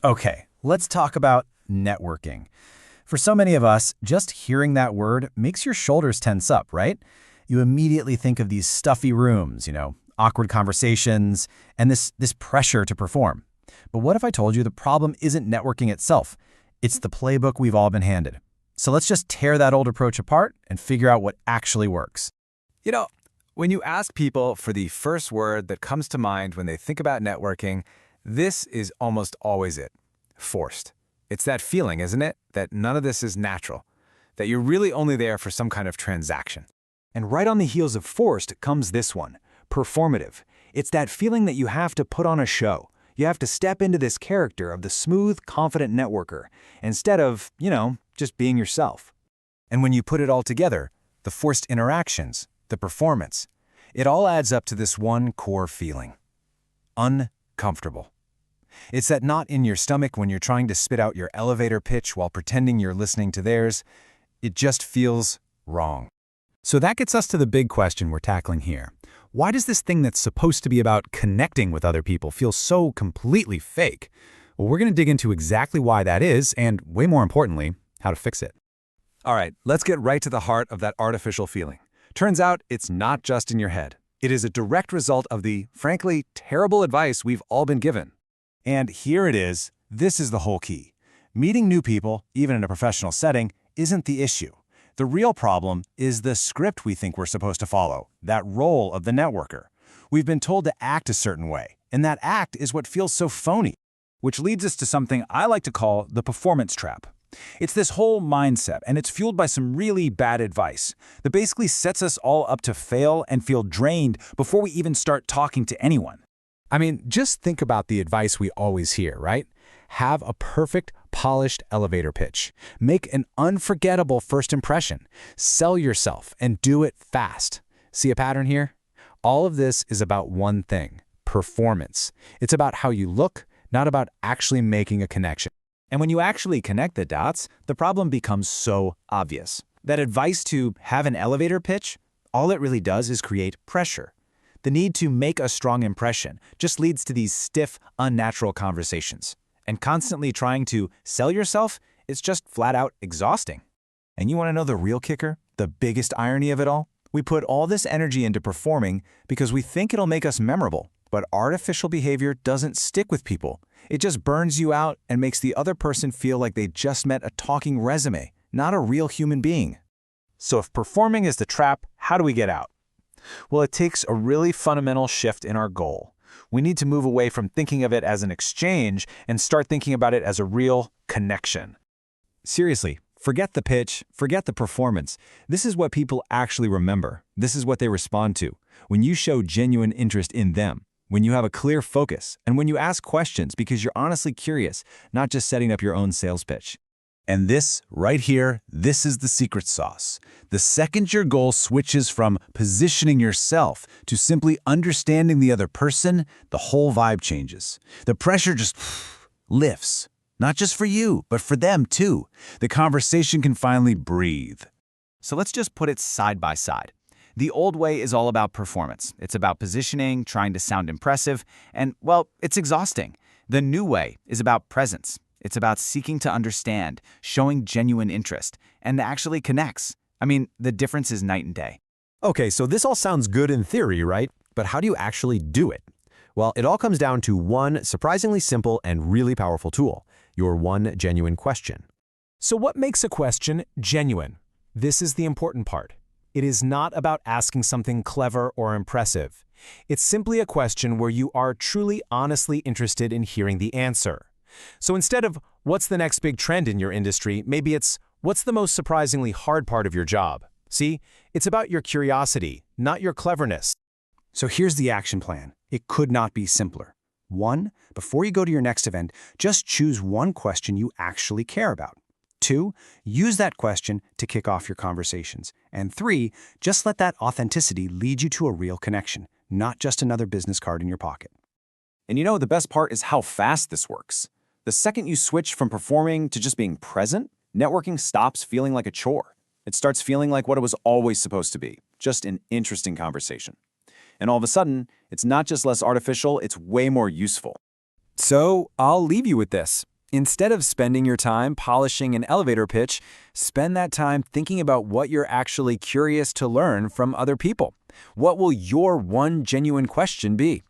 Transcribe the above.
Okay, let's talk about networking. For so many of us, just hearing that word makes your shoulders tense up, right? You immediately think of these stuffy rooms, awkward conversations, and this pressure to perform. But what if I told you the problem isn't networking itself? It's the playbook we've all been handed. So let's just tear that old approach apart and figure out what actually works. You know, when you ask people for the first word that comes to mind when they think about networking, this is almost always it. Forced. It's that feeling, isn't it? That none of this is natural. That you're really only there for some kind of transaction. And right on the heels of forced comes this one, performative. It's that feeling that you have to put on a show. You have to step into this character of the smooth, confident networker, instead of, just being yourself. And when you put it all together, the forced interactions, the performance, it all adds up to this one core feeling. Uncomfortable. It's that knot in your stomach when you're trying to spit out your elevator pitch while pretending you're listening to theirs. It just feels wrong. So that gets us to the big question we're tackling here. Why does this thing that's supposed to be about connecting with other people feel so completely fake? Well, we're going to dig into exactly why that is, and way more importantly, how to fix it. All right, let's get right to the heart of that artificial feeling. Turns out it's not just in your head. It is a direct result of the, frankly, terrible advice we've all been given. And here it is. This is the whole key. Meeting new people, even in a professional setting, isn't the issue. The real problem is the script we think we're supposed to follow, that role of the networker. We've been told to act a certain way, and that act is what feels so phony. Which leads us to something I like to call the performance trap. It's this whole mindset, and it's fueled by some really bad advice that basically sets us all up to fail and feel drained before we even start talking to anyone. I mean, just think about the advice we always hear, right? Have a perfect, polished elevator pitch. Make an unforgettable first impression. Sell yourself and do it fast. See a pattern here? All of this is about one thing, performance. It's about how you look, not about actually making a connection. And when you actually connect the dots, the problem becomes so obvious. That advice to have an elevator pitch, all it really does is create pressure. The need to make a strong impression just leads to these stiff, unnatural conversations. And constantly trying to sell yourself is just flat out exhausting. And you want to know the real kicker? The biggest irony of it all? We put all this energy into performing because we think it'll make us memorable. But artificial behavior doesn't stick with people. It just burns you out and makes the other person feel like they just met a talking resume, not a real human being. So if performing is the trap, how do we get out? Well, it takes a really fundamental shift in our goal. We need to move away from thinking of it as an exchange and start thinking about it as a real connection. Seriously, forget the pitch, forget the performance. This is what people actually remember. This is what they respond to. When you show genuine interest in them, when you have a clear focus, and when you ask questions because you're honestly curious, not just setting up your own sales pitch. And this, right here, this is the secret sauce. The second your goal switches from positioning yourself to simply understanding the other person, the whole vibe changes. The pressure just lifts. Not just for you, but for them too. The conversation can finally breathe. So let's just put it side by side. The old way is all about performance. It's about positioning, trying to sound impressive, and, well, it's exhausting. The new way is about presence. It's about seeking to understand, showing genuine interest, and actually connects. I mean, the difference is night and day. Okay, so this all sounds good in theory, right? But how do you actually do it? Well, it all comes down to one surprisingly simple and really powerful tool, your one genuine question. So what makes a question genuine? This is the important part. It is not about asking something clever or impressive. It's simply a question where you are truly honestly interested in hearing the answer. So instead of, what's the next big trend in your industry, maybe it's, what's the most surprisingly hard part of your job? See, it's about your curiosity, not your cleverness. So here's the action plan. It could not be simpler. 1, before you go to your next event, just choose one question you actually care about. 2, use that question to kick off your conversations. And 3, just let that authenticity lead you to a real connection, not just another business card in your pocket. And you know, the best part is how fast this works. The second you switch from performing to just being present, networking stops feeling like a chore. It starts feeling like what it was always supposed to be, just an interesting conversation. And all of a sudden, it's not just less artificial, it's way more useful. So I'll leave you with this. Instead of spending your time polishing an elevator pitch, spend that time thinking about what you're actually curious to learn from other people. What will your one genuine question be?